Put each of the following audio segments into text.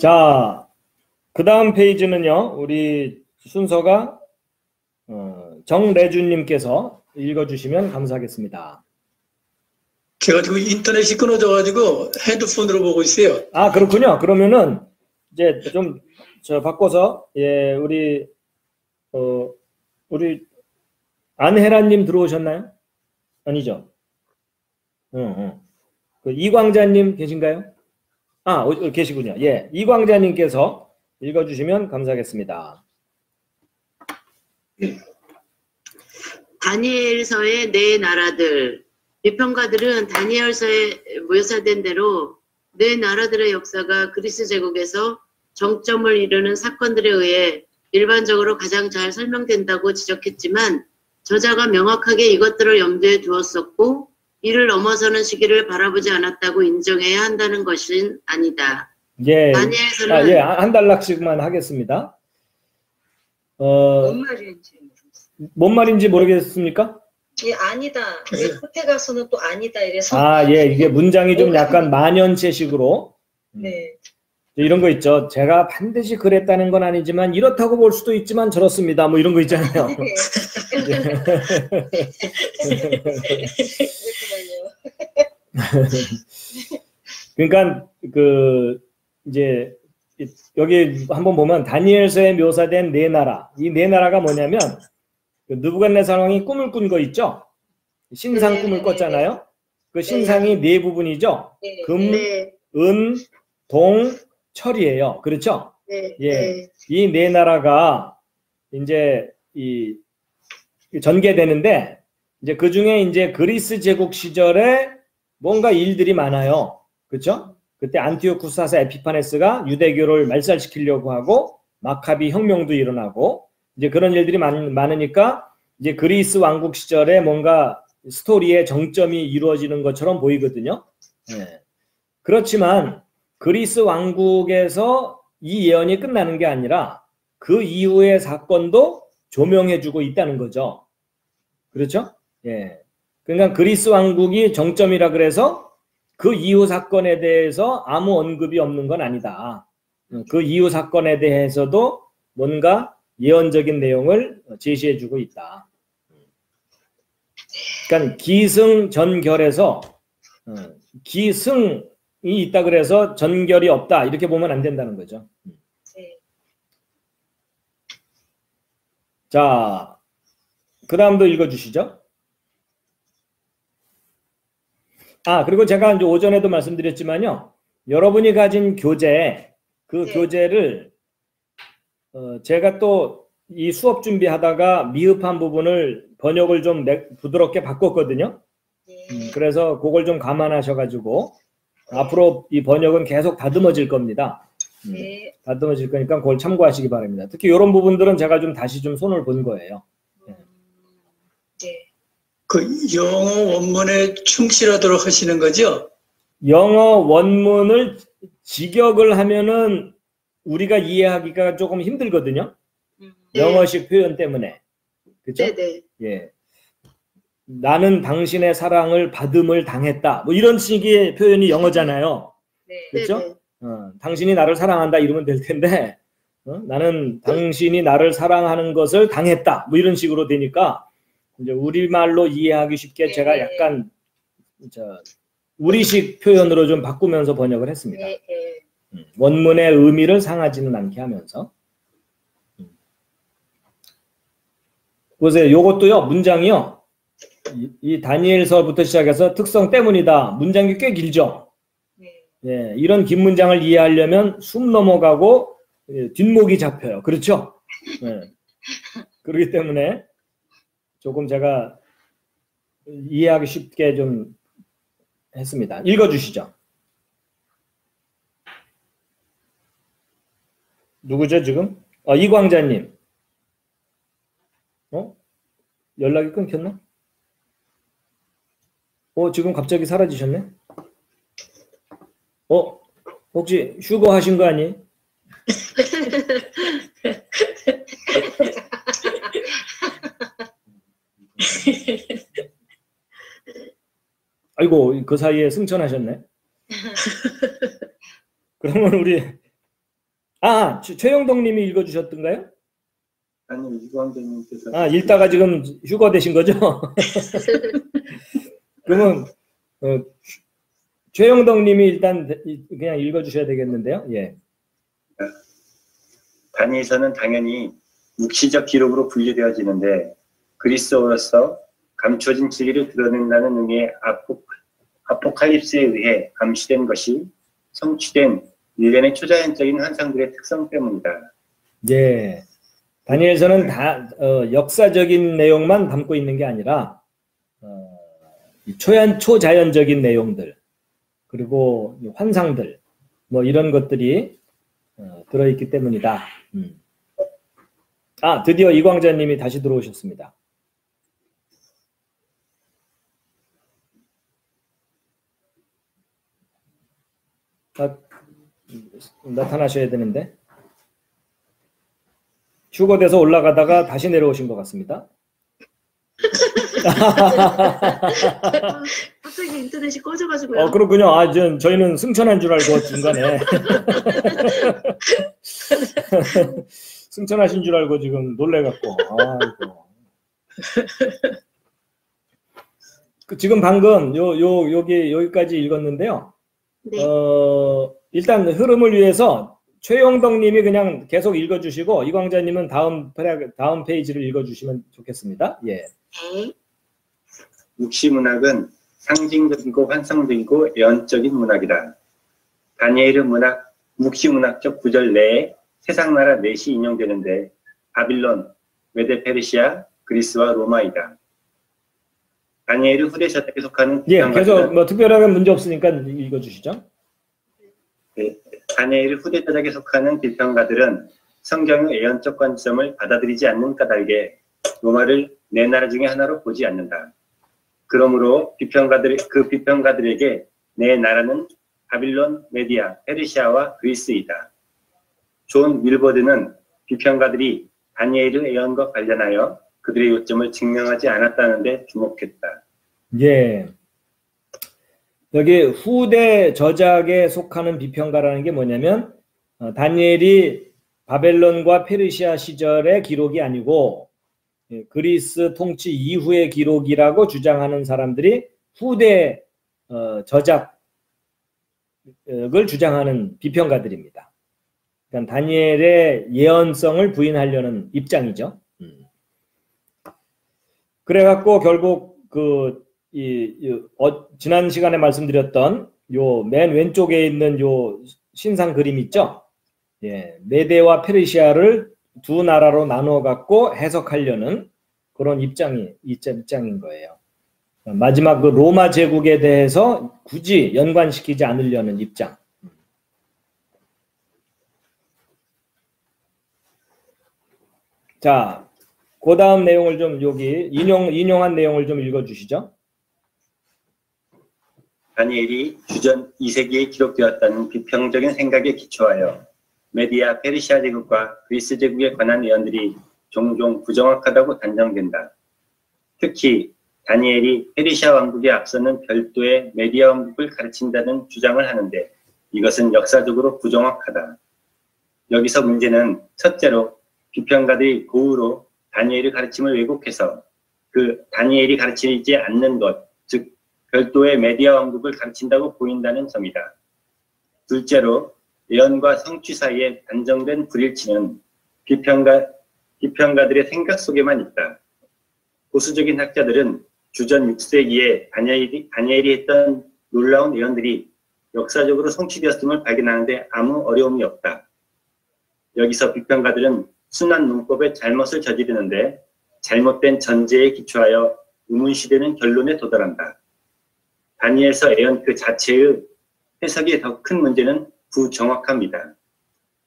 자, 그 다음 페이지는요, 우리 순서가 정래준님께서 읽어주시면 감사하겠습니다. 제가 지금 인터넷이 끊어져가지고 핸드폰으로 보고 있어요. 아, 그렇군요. 그러면은 이제 좀 바꿔서 예, 우리 안혜란님 들어오셨나요? 아니죠? 그 이광자님 계신가요? 아, 계시군요. 예, 이광자님께서 읽어주시면 감사하겠습니다. 다니엘서의 네 나라들. 비평가들은 다니엘서에 묘사된 대로 네 나라들의 역사가 그리스 제국에서 정점을 이루는 사건들에 의해 일반적으로 가장 잘 설명된다고 지적했지만 저자가 명확하게 이것들을 염두에 두었었고 이를 넘어서는 시기를 바라보지 않았다고 인정해야 한다는 것은 아니다. 예, 다니엘서는 예, 한 단락씩만 하겠습니다. 뭔 말인지 모르겠습니까? 예, 아니다. 끝에 가서는 또 아니다 이래서. 아, 예, 이게 문장이 좀 약간 만연체식으로. 네. 이런 거 있죠. 제가 반드시 그랬다는 건 아니지만 이렇다고 볼 수도 있지만 저렇습니다. 뭐 이런 거 있잖아요. 그러니까 이제 여기 한번 보면 다니엘서에 묘사된 네 나라. 이 네 나라가 뭐냐면 느부갓네살 왕이 꿈을 꾼 거 있죠. 신상 꿈을 꿨잖아요. 그 신상이 네 부분이죠. 금, 은, 동, 철이에요. 그렇죠? 예. 이 네 나라가 이제 전개되는데 이제 그 중에 이제 그리스 제국 시절에 뭔가 일들이 많아요. 그렇죠? 그때 안티오쿠스 하사 에피파네스가 유대교를 말살시키려고 하고 마카비 혁명도 일어나고 이제 그런 일들이 많으니까 이제 그리스 왕국 시절에 뭔가 스토리의 정점이 이루어지는 것처럼 보이거든요. 예. 그렇지만 그리스 왕국에서 이 예언이 끝나는 게 아니라 그 이후의 사건도 조명해주고 있다는 거죠. 그렇죠? 예. 그러니까 그리스 왕국이 정점이라 그래서 그 이후 사건에 대해서 아무 언급이 없는 건 아니다. 그 이후 사건에 대해서도 뭔가 예언적인 내용을 제시해주고 있다. 그러니까 기승전결에서 기승이 있다 그래서 전결이 없다 이렇게 보면 안 된다는 거죠. 자, 그 다음도 읽어주시죠. 아, 그리고 제가 이제 오전에도 말씀드렸지만요. 여러분이 가진 교재, 그 교재를 제가 또 이 수업 준비하다가 미흡한 부분을 번역을 좀 부드럽게 바꿨거든요. 그래서 그걸 좀 감안하셔가지고 앞으로 이 번역은 계속 다듬어질 겁니다. 다듬어질 거니까 그걸 참고하시기 바랍니다. 특히 이런 부분들은 제가 좀 다시 좀 손을 본 거예요. 그 영어 원문에 충실하도록 하시는 거죠? 영어 원문을 직역을 하면은 우리가 이해하기가 조금 힘들거든요. 영어식 표현 때문에. 그렇죠? 예. 나는 당신의 사랑을 받음을 당했다. 뭐 이런 식의 표현이 영어잖아요. 그렇죠? 당신이 나를 사랑한다 이러면 될 텐데 나는 당신이 나를 사랑하는 것을 당했다. 뭐 이런 식으로 되니까 이제 우리말로 이해하기 쉽게 제가 약간 우리식 표현으로 좀 바꾸면서 번역을 했습니다. 원문의 의미를 상하지는 않게 하면서. 보세요. 요것도요. 문장이요. 이 다니엘서부터 시작해서 특성 때문이다. 문장이 꽤 길죠. 예, 이런 긴 문장을 이해하려면 숨 넘어가고 뒷목이 잡혀요. 그렇죠? 예. 그렇기 때문에 조금 제가 이해하기 쉽게 좀 했습니다. 읽어주시죠. 누구죠 지금? 이광자님. 연락이 끊겼나? 지금 갑자기 사라지셨네? 혹시 휴거 하신 거 아니에요? 아이고, 그 사이에 승천하셨네. 그러면 우리 최영동 님이 읽어주셨던가요? 아니, 이광재님께서. 읽다가 지금 휴거 되신 거죠? 그러면, 최영동 님이 일단 그냥 읽어주셔야 되겠는데요. 예. 다니엘서는 당연히 묵시적 기록으로 분류되어지는데 그리스도로서 감춰진 진리를 드러낸다는 의미의 아포칼립스에 의해 감시된 것이 성취된 일련의 초자연적인 환상들의 특성 때문이다. 예. 다니엘서는 다 역사적인 내용만 담고 있는 게 아니라 초자연적인 내용들 그리고 환상들 뭐 이런 것들이 들어있기 때문이다. 드디어 이광자님이 다시 들어오셨습니다. 나타나셔야 되는데 휴거돼서 올라가다가 다시 내려오신 것 같습니다. 갑자기 인터넷이 꺼져가지고요. 그렇군요. 저희는 승천한 줄 알고 중간에 승천하신 줄 알고 지금 놀래갖고. 지금 방금 여기까지 읽었는데요. 네. 일단 흐름을 위해서 최영덕 님이 그냥 계속 읽어주시고 이광자님은 다음 페이지를 읽어주시면 좋겠습니다. 예. 네. 묵시문학은 상징적이고 환상적이고 예언적인 문학이다. 다니엘의 묵시문학적 구절 내에 세상나라 넷이 인용되는데 바빌론, 메데 페르시아, 그리스와 로마이다. 다니엘의 후대 저작에 속하는 계속 특별하게 문제 없으니까 읽어주시죠. 네, 다니엘의 후대 저작에 속하는 비평가들은 성경의 예언적 관점을 받아들이지 않는 까닭에 로마를 네 나라 중에 하나로 보지 않는다. 그러므로 그 비평가들에게 네 나라는 바빌론, 메디아, 페르시아와 그리스이다. 존 밀버드는 비평가들이 다니엘의 예언과 관련하여 그들의 요점을 증명하지 않았다는 데 주목했다. 예. 여기 후대 저작에 속하는 비평가라는 게 뭐냐면 다니엘이 바벨론과 페르시아 시절의 기록이 아니고 그리스 통치 이후의 기록이라고 주장하는 사람들이 후대 저작을 주장하는 비평가들입니다. 그러니까 다니엘의 예언성을 부인하려는 입장이죠. 그래갖고 결국 지난 시간에 말씀드렸던 요 맨 왼쪽에 있는 요 신상 그림 있죠? 예, 메데와 페르시아를 두 나라로 나누어 갖고 해석하려는 그런 입장인 거예요. 마지막 그 로마 제국에 대해서 굳이 연관시키지 않으려는 입장. 자, 그 다음 내용을 좀 여기 인용한 내용을 좀 읽어주시죠. 다니엘이 주전 2세기에 기록되었다는 비평적인 생각에 기초하여 메디아 페르시아 제국과 그리스 제국에 관한 예언들이 종종 부정확하다고 단정된다. 특히 다니엘이 페르시아 왕국에 앞서는 별도의 메디아 왕국을 가르친다는 주장을 하는데 이것은 역사적으로 부정확하다. 여기서 문제는 첫째로 비평가들이 고의로 다니엘의 가르침을 왜곡해서 그 다니엘이 가르치지 않는 것, 즉 별도의 메디아 왕국을 가르친다고 보인다는 점이다. 둘째로 예언과 성취 사이에 단정된 불일치는 비평가들의 생각 속에만 있다. 보수적인 학자들은 주전 6세기에 다니엘이 했던 놀라운 예언들이 역사적으로 성취되었음을 발견하는데 아무 어려움이 없다. 여기서 비평가들은 순한 문법에 잘못을 저지르는데 잘못된 전제에 기초하여 의문시되는 결론에 도달한다. 다니엘서 예언 그 자체의 해석의 더 큰 문제는 부정확합니다.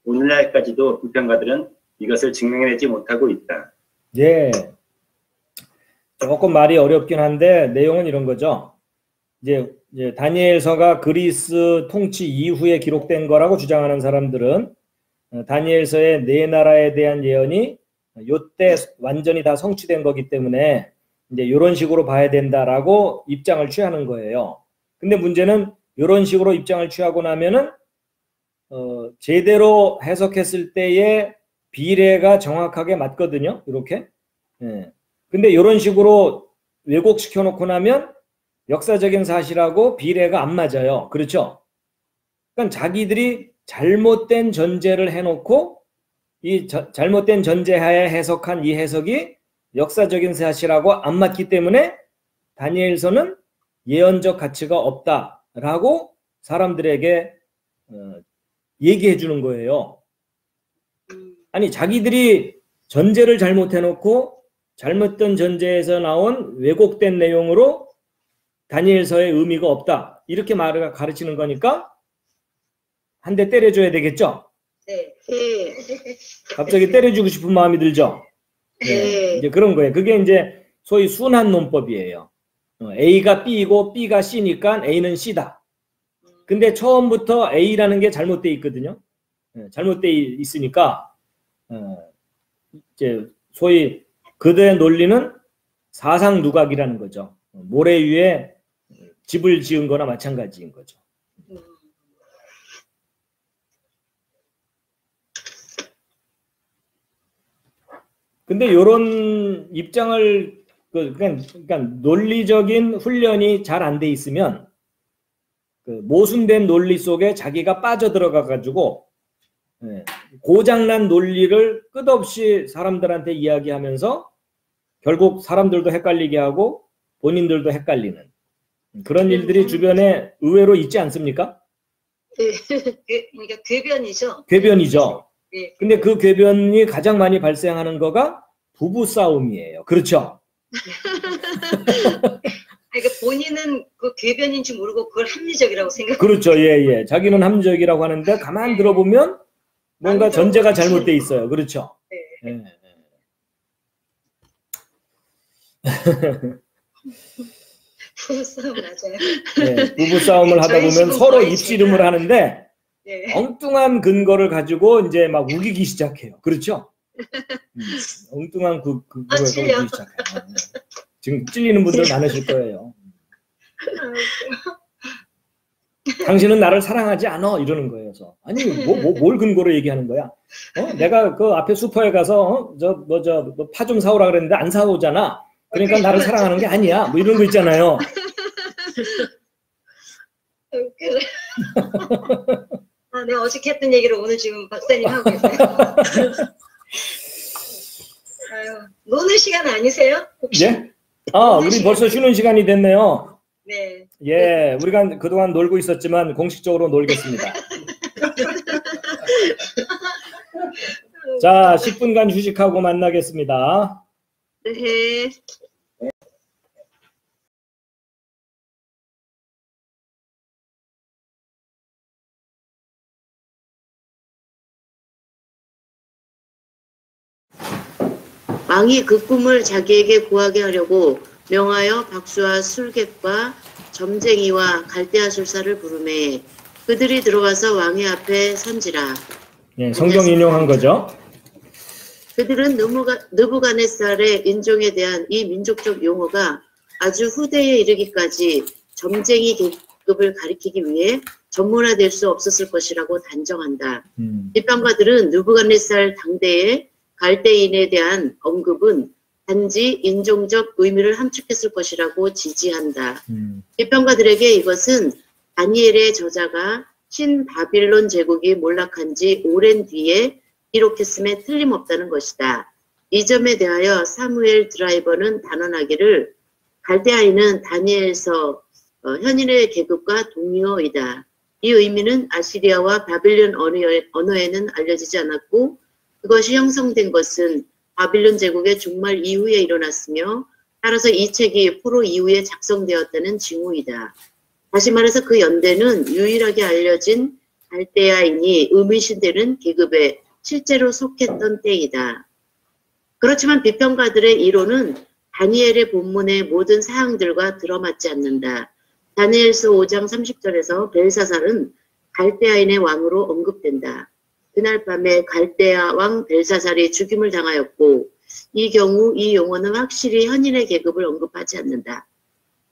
오늘날까지도 비평가들은 이것을 증명해내지 못하고 있다. 예, 조금 말이 어렵긴 한데 내용은 이런 거죠. 이제 다니엘서가 그리스 통치 이후에 기록된 거라고 주장하는 사람들은 다니엘서의 네 나라에 대한 예언이 요때 완전히 다 성취된 거기 때문에 이제 이런 식으로 봐야 된다라고 입장을 취하는 거예요. 근데 문제는 이런 식으로 입장을 취하고 나면은 제대로 해석했을 때의 비례가 정확하게 맞거든요. 이렇게. 예. 근데 이런 식으로 왜곡시켜 놓고 나면 역사적인 사실하고 비례가 안 맞아요. 그렇죠? 그러니까 자기들이 잘못된 전제를 해놓고 이 잘못된 전제하에 해석한 이 해석이 역사적인 사실하고 안 맞기 때문에 다니엘서는 예언적 가치가 없다라고 사람들에게 얘기해 주는 거예요. 아니 자기들이 전제를 잘못해놓고 잘못된 전제에서 나온 왜곡된 내용으로 다니엘서의 의미가 없다 이렇게 말을 가르치는 거니까 한 대 때려줘야 되겠죠? 네. 네. 갑자기 때려주고 싶은 마음이 들죠? 네. 이제 그런 거예요. 그게 이제 소위 순환 논법이에요. A가 B이고 B가 C니까 A는 C다. 근데 처음부터 A라는 게 잘못돼 있거든요. 잘못돼 있으니까 이제 소위 그들의 논리는 사상 누각이라는 거죠. 모래 위에 집을 지은 거나 마찬가지인 거죠. 근데 이런 입장을 그러니까 논리적인 훈련이 잘 안 돼 있으면 그 모순된 논리 속에 자기가 빠져들어가 가지고 고장난 논리를 끝없이 사람들한테 이야기하면서 결국 사람들도 헷갈리게 하고 본인들도 헷갈리는 그런 일들이 주변에 의외로 있지 않습니까? 그러니까 궤변이죠. 궤변이죠. 네. 근데 그 궤변이 가장 많이 발생하는 거가 부부 싸움이에요. 그렇죠? 그러니까 본인은 그 궤변인지 모르고 그걸 합리적이라고 생각해요. 그렇죠. 예. 자기는 합리적이라고 하는데 가만 들어보면 뭔가 전제가 잘못돼 있어요. 그렇죠? 네. 부부싸움 맞아요. 네, 부부싸움을 하다 보면 서로 입씨름을 하는데 네. 엉뚱한 근거를 가지고 이제 막 우기기 시작해요. 그렇죠? 엉뚱한 그거를 찔려. 우기기 시작해요. 지금 찔리는 분들 많으실 거예요. 당신은 나를 사랑하지 않아 이러는 거예요. 그래서 아니 뭘 근거로 얘기하는 거야? 내가 그 앞에 슈퍼에 가서 파 좀 사오라 그랬는데 안 사오잖아. 그러니까 나를 사랑하는 게 아니야. 뭐 이런 거 있잖아요. 내가 어저께 했던 얘기를 오늘 지금 박사님 하고 계세요. 아유, 노는 시간 아니세요? 혹시? 예? 우리 벌써 쉬는 시간이 됐네요. 네. 예, 우리가 그동안 놀고 있었지만 공식적으로 놀겠습니다. 자, 10분간 휴식하고 만나겠습니다. 네. 왕이 그 꿈을 자기에게 구하게 하려고 명하여 박수와 술객과 점쟁이와 갈대아술사를 부르매 그들이 들어와서 왕의 앞에 선지라. 예, 성경 인용한 거죠. 그들은 느부갓네살의 인종에 대한 이 민족적 용어가 아주 후대에 이르기까지 점쟁이 계급을 가리키기 위해 전문화될 수 없었을 것이라고 단정한다. 비판가들은 느부갓네살 당대의 갈대인에 대한 언급은 단지 인종적 의미를 함축했을 것이라고 지지한다. 비평가들에게 이것은 다니엘의 저자가 신바빌론 제국이 몰락한 지 오랜 뒤에 기록했음에 틀림없다는 것이다. 이 점에 대하여 사무엘 드라이버는 단언하기를 갈대아인은 다니엘서 현인의 계급과 동의어이다. 이 의미는 아시리아와 바빌론 언어에는 알려지지 않았고 그것이 형성된 것은 바빌론 제국의 종말 이후에 일어났으며 따라서 이 책이 포로 이후에 작성되었다는 징후이다. 다시 말해서 그 연대는 유일하게 알려진 갈대아인이 의문시되는 계급에 실제로 속했던 때이다. 그렇지만 비평가들의 이론은 다니엘의 본문의 모든 사항들과 들어맞지 않는다. 다니엘서 5장 30절에서 벨사살은 갈대아인의 왕으로 언급된다. 그날 밤에 갈대아 왕 벨사살이 죽임을 당하였고 이 경우 이 용어는 확실히 현인의 계급을 언급하지 않는다.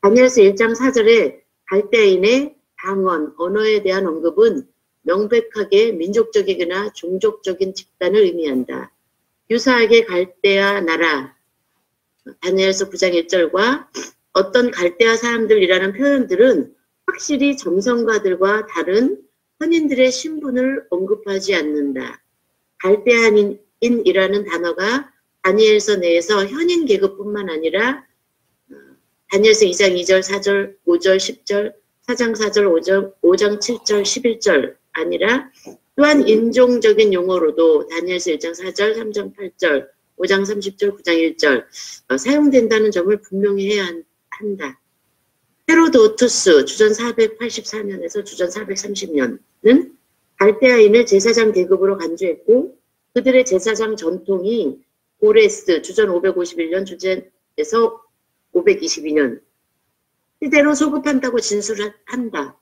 다니엘서 1장 4절에 갈대아인의 방언, 언어에 대한 언급은 명백하게 민족적이거나 종족적인 집단을 의미한다. 유사하게 갈대아 나라, 다니엘서 9장 1절과 어떤 갈대아 사람들이라는 표현들은 확실히 점성가들과 다른 현인들의 신분을 언급하지 않는다. 갈대아인이라는 단어가 다니엘서 내에서 현인 계급뿐만 아니라 다니엘서 2장 2절, 4절, 5절, 10절, 4장 4절, 5장 7절, 11절 아니라 또한 인종적인 용어로도 다니엘서 1장 4절, 3장 8절, 5장 30절, 9장 1절 사용된다는 점을 분명히 해야 한다. 헤로도투스 주전 484년에서 주전 430년은 갈대아인을 제사장 계급으로 간주했고 그들의 제사장 전통이 고레스 주전 551년 주전에서 522년 시대로 소급한다고 진술한다.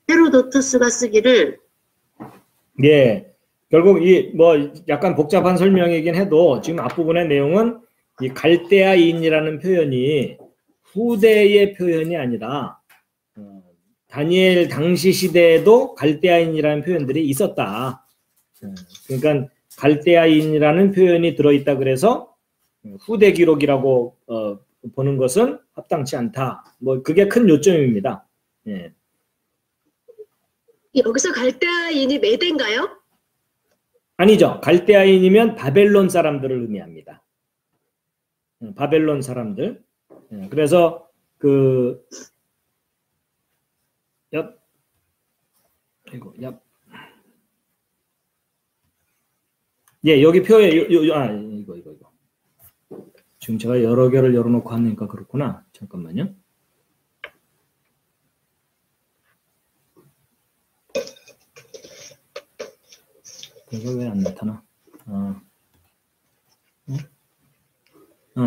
헤로도투스가 쓰기를 예, 결국 이 뭐 약간 복잡한 설명이긴 해도 지금 앞부분의 내용은 이 갈대아인이라는 표현이 후대의 표현이 아니라 다니엘 당시 시대에도 갈대아인이라는 표현들이 있었다. 그러니까 갈대아인이라는 표현이 들어있다 그래서 후대 기록이라고 보는 것은 합당치 않다. 뭐 그게 큰 요점입니다. 예. 여기서 갈대아인이 메대인가요? 아니죠. 갈대아인이면 바벨론 사람들을 의미합니다. 바벨론 사람들. 그래서 그 예, 여기 표에 이거 지금 제가 여러 개를 열어놓고 하니까 그렇구나. 잠깐만요. 이거 왜 안 나타나?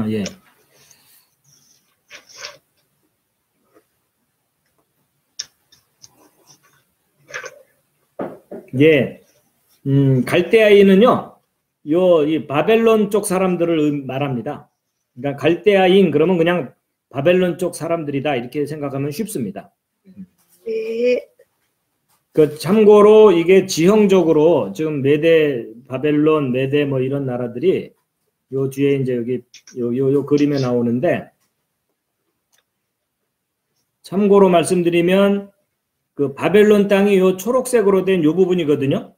예. 예. 갈대아인은요, 이 바벨론 쪽 사람들을 말합니다. 그러니까 갈대아인 그러면 그냥 바벨론 쪽 사람들이다 이렇게 생각하면 쉽습니다. 네. 그 참고로 이게 지형적으로 지금 메대, 바벨론, 메대 뭐 이런 나라들이 요 뒤에 이제 여기 요 그림에 나오는데 참고로 말씀드리면 그 바벨론 땅이 요 초록색으로 된 요 부분이거든요.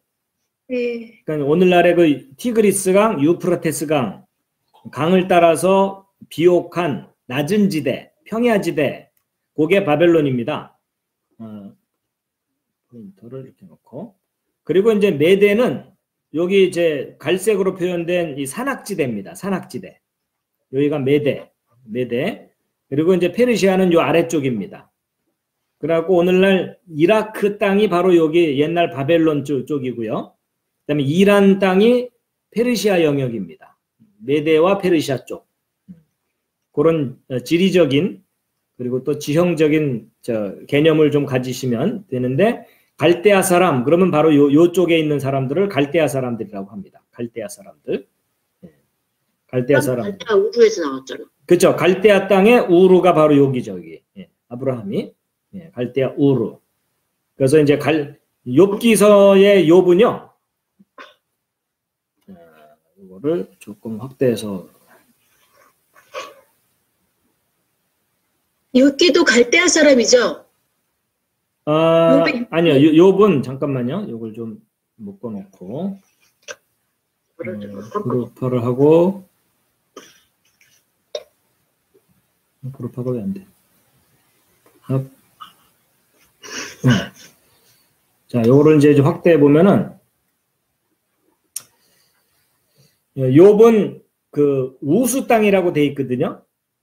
네. 그러니까 오늘날의 그 티그리스강, 유프라테스강 강을 따라서 비옥한 낮은 지대, 평야지대, 그게 바벨론입니다. 포인터를 이렇게 놓고 그리고 이제 메대는 여기 이제 갈색으로 표현된 이 산악지대입니다. 산악지대. 여기가 메대. 그리고 이제 페르시아는 요 아래쪽입니다. 그래갖고 오늘날 이라크 땅이 바로 여기 옛날 바벨론 쪽이고요. 그다음에 이란 땅이 페르시아 영역입니다. 메대와 페르시아 쪽. 그런 지리적인 그리고 또 지형적인 개념을 좀 가지시면 되는데 갈대아 사람 그러면 바로 요쪽에 있는 사람들을 갈대아 사람들이라고 합니다. 갈대아 사람들. 갈대아 사람. 갈대아 우르에서 나왔잖아. 그렇죠. 갈대아 땅의 우르가 바로 여기죠. 여기. 아브라함이 갈대아 우르. 그래서 이제 욥기서의 욥은요. 이거를 조금 확대해서 욥기도 갈대아 사람이죠? 아니요. 욥은 잠깐만요. 이걸 좀 묶어놓고 그룹화를 하고 그룹화가 왜 안 돼? 자, 요거를 이제 확대해 보면은 욥은 그 우스 땅이라고 돼 있거든요.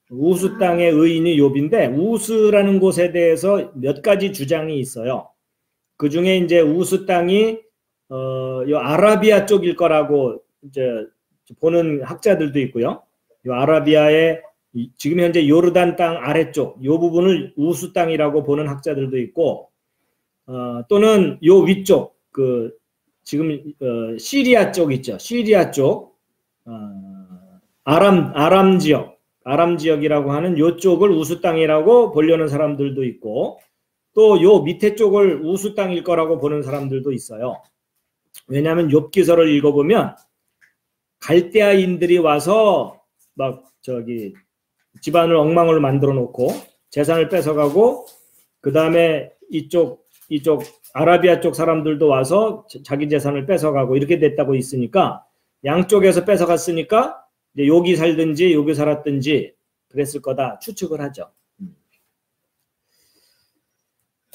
우스 땅의 의인이 욥인데 우스라는 곳에 대해서 몇 가지 주장이 있어요. 그 중에 이제 우스 땅이 요 아라비아 쪽일 거라고 이제 보는 학자들도 있고요. 요 아라비아의 지금 현재 요르단 땅 아래쪽 요 부분을 우스 땅이라고 보는 학자들도 있고 또는 요 위쪽 그 지금 시리아 쪽 있죠. 시리아 쪽 아람 지역이라고 하는 요쪽을 우스 땅이라고 보려는 사람들도 있고 또 요 밑에 쪽을 우수 땅일 거라고 보는 사람들도 있어요. 왜냐하면 욥기서를 읽어보면 갈대아인들이 와서 막 저기 집안을 엉망으로 만들어 놓고 재산을 뺏어가고 그 다음에 이쪽 아라비아 쪽 사람들도 와서 자기 재산을 뺏어가고 이렇게 됐다고 있으니까 양쪽에서 뺏어갔으니까 이제 여기 살든지 여기 살았든지 그랬을 거다 추측을 하죠.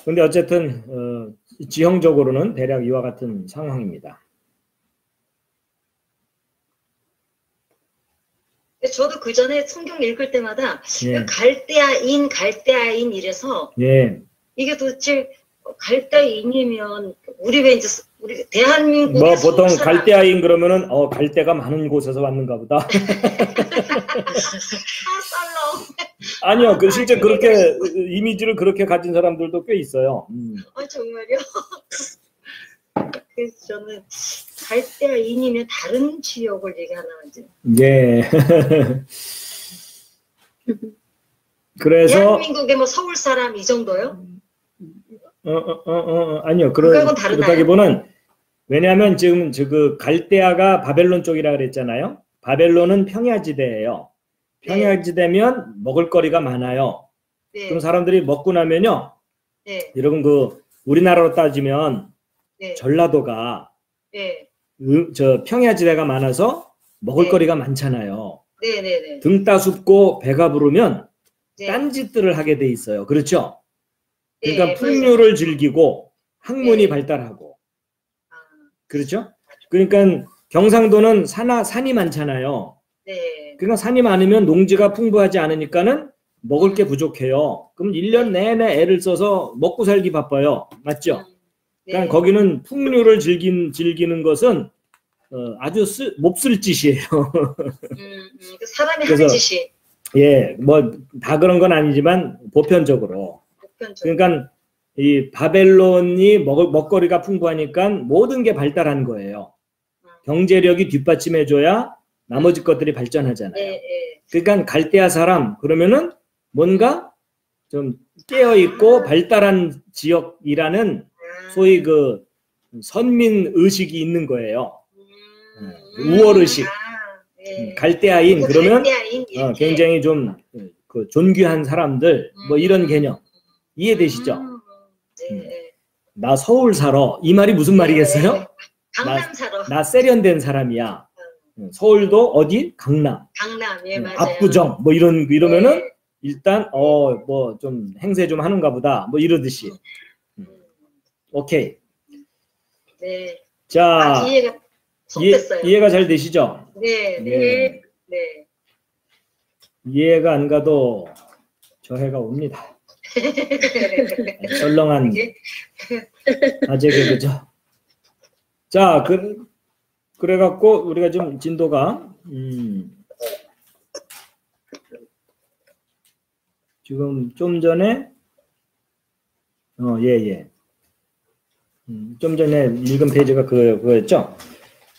근데 어쨌든 지형적으로는 대략 이와 같은 상황입니다. 저도 그 전에 성경 읽을 때마다 예. 갈대아인 이래서 예. 이게 도대체 갈대아인이면 우리 왜 이제 우리 대한민국의 뭐 보통 서울 사람- 갈대아인 그러면은 갈대가 많은 곳에서 왔는가 보다. 아 썰렁. 아니요, 그 실제 그렇게 이미지를 그렇게 가진 사람들도 꽤 있어요. 아 정말요? 그래서 저는 갈대아인이면 다른 지역을 얘기하나 이제. 예. 그래서 대한민국의 뭐 서울 사람 이 정도요? 아니요, 그거하고는 다르나요? 그렇다기보다는 왜냐하면 지금 그 갈대아가 바벨론 쪽이라 그랬잖아요. 바벨론은 평야지대예요. 평야지대면 먹을거리가 많아요. 네. 그럼 사람들이 먹고 나면요, 네. 여러분 그 우리나라로 따지면 네. 전라도가 네. 저 평야지대가 많아서 먹을거리가 많잖아요. 네. 네. 네. 등 따숩고 배가 부르면 네. 딴짓들을 하게 돼 있어요. 그렇죠? 그러니까 네, 풍류를 즐기고 학문이 네. 발달하고 아, 그렇죠? 그러니까 경상도는 산이 많잖아요. 네. 그러니까 산이 많으면 농지가 풍부하지 않으니까는 먹을 게 부족해요. 그럼 1년 내내 애를 써서 먹고 살기 바빠요. 맞죠? 네. 그러니까 거기는 풍류를 즐기는 것은 아주 몹쓸 짓이에요. 그 사람이 그래서- 하는 짓이 예, 뭐 다 그런 건 아니지만 보편적으로. 보편적으로. 그러니까 이 바벨론이 먹거리가 풍부하니까 모든 게 발달한 거예요. 경제력이 뒷받침해줘야 나머지 것들이 발전하잖아요. 네, 네. 그러니까 갈대아 사람 그러면은 뭔가 좀 깨어 있고 발달한 지역이라는 소위 그 선민 의식이 있는 거예요. 우월 의식. 네. 갈대아인 그러면 갈대아인 이렇게. 굉장히 좀 그 존귀한 사람들 뭐 이런 개념 이해되시죠? 네, 네. 나 서울 살아 이 말이 무슨 말이겠어요? 네. 강남 살아. 나 세련된 사람이야. 서울도 어디? 강남, 강남, 예, 맞아요. 압구정 뭐 이러면은 네. 일단 뭐 좀 행세 좀 하는가 보다 뭐 이러듯이. 오케이. 네. 자, 이해가 속됐어요. 이해가 잘 되시죠? 네, 네. 네, 네. 이해가 안 가도 저해가 옵니다. 썰렁한 아재 개그죠. 자, 그래갖고 우리가 좀 진도가 지금 좀 전에 좀 전에 읽은 페이지가 그거였죠.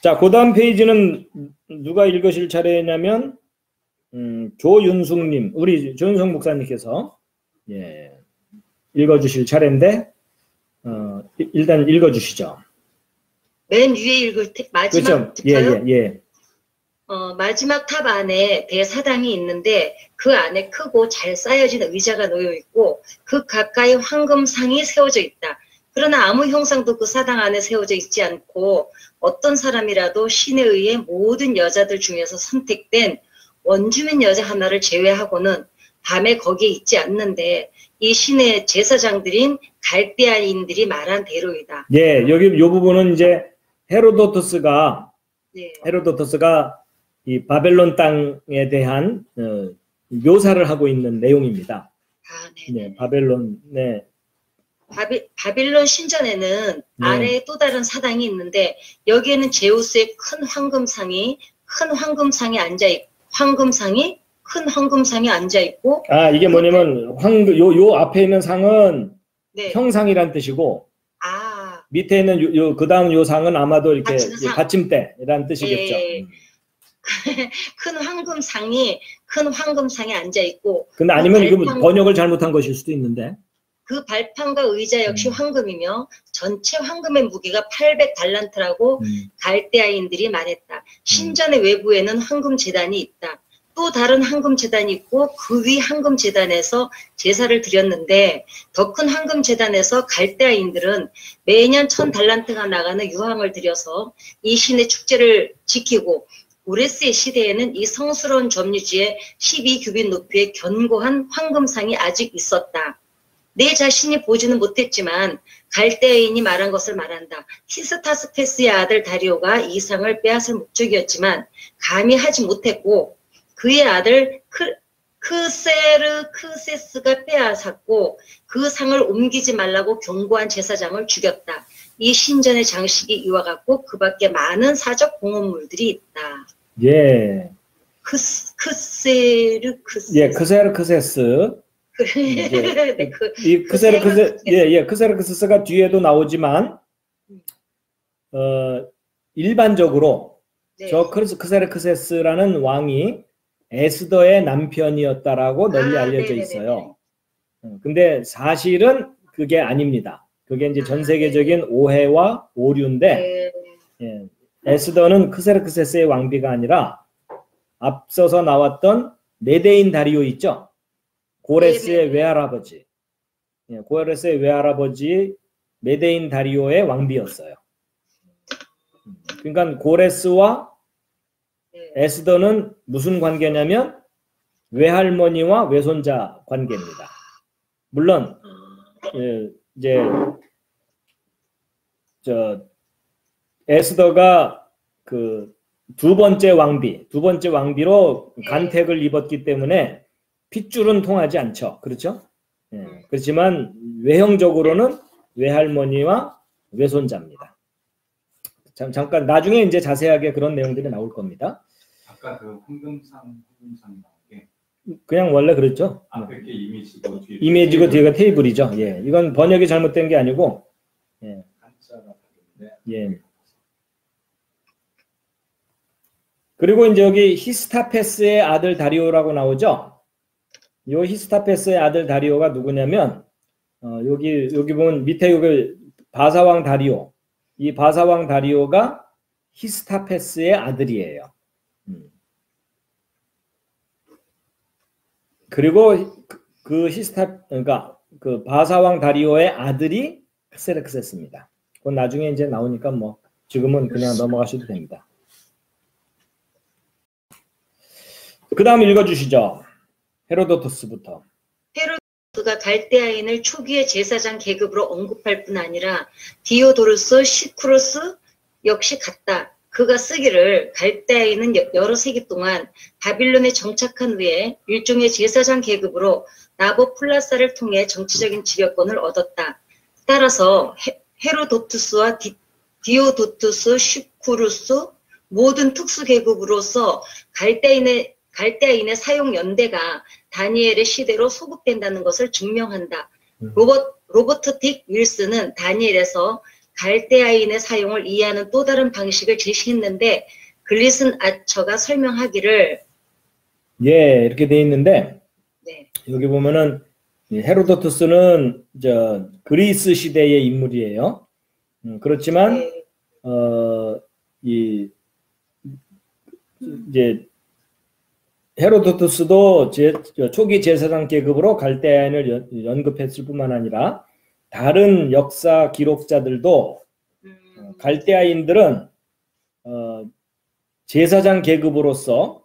자, 그 다음 페이지는 누가 읽으실 차례냐면 조윤숙님, 우리 조윤숙 목사님께서 읽어주실 차례인데 일단 읽어주시죠. 맨 위에 읽을 때 마지막 그렇죠? 예. 마지막 탑 안에 대사당이 있는데 그 안에 크고 잘 쌓여진 의자가 놓여 있고 그 가까이 황금상이 세워져 있다. 그러나 아무 형상도 그 사당 안에 세워져 있지 않고 어떤 사람이라도 신에 의해 모든 여자들 중에서 선택된 원주민 여자 하나를 제외하고는 밤에 거기에 있지 않는데 이 신의 제사장들인 갈대아인들이 말한 대로이다. 예, 여기 이 부분은 이제 헤로도토스가 네. 이 바벨론 땅에 대한 묘사를 하고 있는 내용입니다. 아, 네. 네, 바벨론, 네. 바빌론 신전에는 아래에 또 다른 사당이 있는데 여기에는 제우스의 큰 황금상이 큰 황금상이 앉아 있고 아, 이게 뭐냐면 요 앞에 있는 상은 네. 형상이란 뜻이고 아, 밑에 있는 그다음 요 상은 아마도 이렇게 받치는 상. 받침대라는 뜻이겠죠. 예. 큰 황금상이 앉아 있고 근데 아니면 이거 발판- 번역을 잘못한 것일 수도 있는데. 그 발판과 의자 역시 황금이며 전체 황금의 무게가 800달란트라고 갈대아인들이 말했다. 신전의 외부에는 황금 제단이 있다. 또 다른 황금 제단이 있고 그 위 황금 제단에서 제사를 드렸는데 더 큰 황금 제단에서 갈대아인들은 매년 1000달란트가 나가는 유황을 들여서 이 신의 축제를 지키고 고레스의 시대에는 이 성스러운 점유지에 12규빗 높이의 견고한 황금상이 아직 있었다. 내 자신이 보지는 못했지만 갈대아인이 말한 것을 말한다. 히스타스페스의 아들 다리오가 이 상을 빼앗을 목적이었지만 감히 하지 못했고 그의 아들 크세르크세스가 빼앗았고 그 상을 옮기지 말라고 경고한 제사장을 죽였다. 이 신전의 장식이 이와 같고 그 밖에 많은 사적 공헌물들이 있다. 예. 크세르크세스. 예, 크세르크세스. 네, 이 크세르크세스, 예, 크세르크세스가 뒤에도 나오지만, 일반적으로 네. 저 크세르크세스라는 왕이 에스더의 남편이었다라고 널리 알려져 네네네네. 있어요. 근데 사실은 그게 아닙니다. 그게 이제 전 세계적인 오해와 오류인데, 네. 예, 에스더는 크세르크세스의 왕비가 아니라 앞서서 나왔던 메데인 다리오 있죠? 고레스의 외할아버지. 예, 고레스의 외할아버지 메데인 다리오의 왕비였어요. 그러니까 고레스와 네. 에스더는 무슨 관계냐면 외할머니와 외손자 관계입니다. 물론 예, 이제 에스더가 그 두 번째 왕비로 간택을 입었기 때문에 핏줄은 통하지 않죠. 그렇죠? 예, 그렇지만 외형적으로는 외할머니와 외손자입니다. 잠깐 나중에 이제 자세하게 그런 내용들이 나올 겁니다. 아까 그 황금상 나온 게 그냥 원래 그랬죠. 앞에 게 이미지고 뒤에 이미지고 뒤에가 테이블이죠. 예, 이건 번역이 잘못된 게 아니고, 예, 한자가 다른데. 예. 그리고 이제 여기 히스타페스의 아들 다리오라고 나오죠. 요 히스타페스의 아들 다리오가 누구냐면, 여기 보면 밑에 여기 바사왕 다리오. 이 바사왕 다리오가 히스타페스의 아들이에요. 그리고 그러니까 그 바사왕 다리오의 아들이 크세르크세스입니다. 그건 나중에 이제 나오니까 뭐 지금은 그냥 넘어가셔도 됩니다. 그 다음 읽어주시죠. 헤로도토스부터. 헤로도트가 갈대아인을 초기의 제사장 계급으로 언급할 뿐 아니라 디오도루스, 시쿠로스 역시 같다. 그가 쓰기를 갈대아인은 여러 세기 동안 바빌론에 정착한 후에 일종의 제사장 계급으로 나보폴라사를 통해 정치적인 지배권을 얻었다. 따라서 헤로도투스와 디오도투스, 시쿠루스 모든 특수 계급으로서 갈대아인의 사용 연대가 다니엘의 시대로 소급된다는 것을 증명한다. 로버트 딕 윌슨은 다니엘에서 갈대아인의 사용을 이해하는 또 다른 방식을 제시했는데 글리슨 아처가 설명하기를 예, 이렇게 돼 있는데 네. 여기 보면은 헤로도투스는 그리스 시대의 인물이에요. 그렇지만 네. 이제 헤로도투스도 초기 제사장 계급으로 갈대아인을 언급했을 뿐만 아니라 다른 역사 기록자들도 갈대아인들은 제사장 계급으로서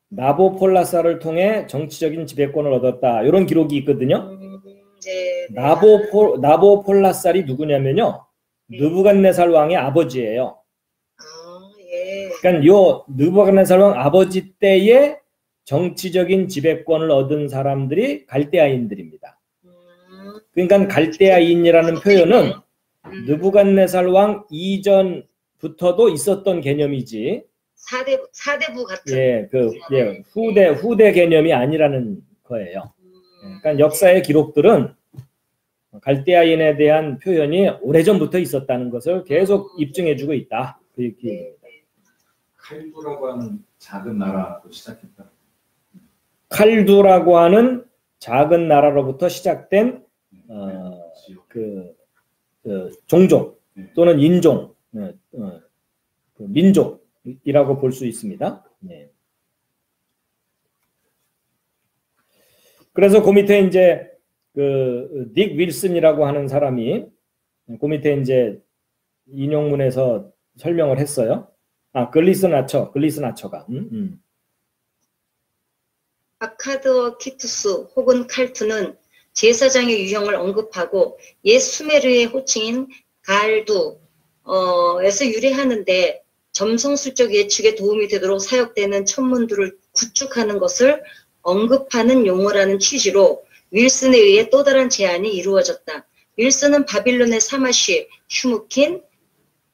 나보폴라사를 통해 정치적인 지배권을 얻었다. 이런 기록이 있거든요. 네. 나보폴라살이 누구냐면요. 느부갓네살 왕의 아버지예요. 예. 그러니까 요 느부갓네살 왕 아버지 때에 정치적인 지배권을 얻은 사람들이 갈대아인들입니다. 그러니까 갈대아인이라는 표현은 느부갓네살 왕 이전부터도 있었던 개념이지. 4대부 같은. 예, 후대 개념이 아니라는 거예요. 그러니까 역사의 기록들은 갈대아인에 대한 표현이 오래전부터 있었다는 것을 계속 입증해주고 있다. 그 얘기입니다. 칼두라고 하는 작은 나라로 시작했다. 칼두라고 하는 작은 나라로부터 시작된 그 종족 또는 인종, 그 민족이라고 볼 수 있습니다. 네. 그래서 그 밑에 이제 그 닉 윌슨이라고 하는 사람이 그 밑에 이제 인용문에서 설명을 했어요. 글리슨 아처가. 아카드어 키투스 혹은 칼투는 제사장의 유형을 언급하고 옛 수메르의 호칭인 갈두에서 유래하는데 점성술적 예측에 도움이 되도록 사용되는 천문들을 구축하는 것을 언급하는 용어라는 취지로 윌슨에 의해 또 다른 제안이 이루어졌다. 윌슨은 바빌론의 사마시 슈무킨의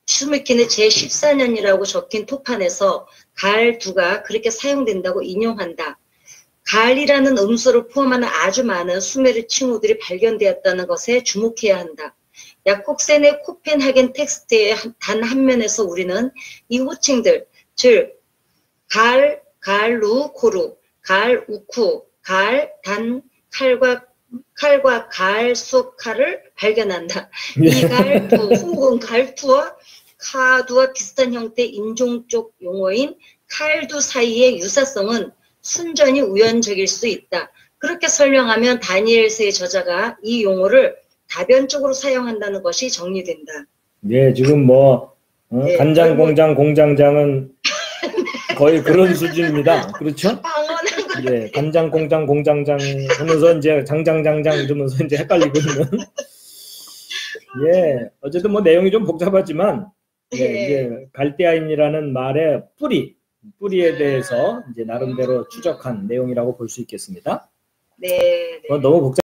제14년이라고 적힌 토판에서 갈두가 그렇게 사용된다고 인용한다. 갈이라는 음소를 포함하는 아주 많은 수메르 칭호들이 발견되었다는 것에 주목해야 한다. 야콥센의 코펜하겐 텍스트의 단 한 면에서 우리는 이 호칭들, 즉 갈, 갈루, 코루, 갈, 우쿠, 갈, 단, 칼과 갈, 수, 칼을 발견한다. 이 갈두 혹은 갈투와 카두와 비슷한 형태의 인종적 용어인 칼두 사이의 유사성은 순전히 우연적일 수 있다. 그렇게 설명하면 다니엘서의 저자가 이 용어를 다변적으로 사용한다는 것이 정리된다. 네, 지금 네, 간장 공장 공장장은 거의 그런 수준입니다. 그렇죠? 방언한 거. 네, 간장 공장 공장장 하면서 이제 장장장장 이러면서 이제 헷갈리고 있는. 예, 어쨌든 내용이 좀 복잡하지만 이제 갈대아인이라는 말의 뿌리에 대해서 이제 나름대로 추적한 내용이라고 볼 수 있겠습니다. 네. 너무 복잡.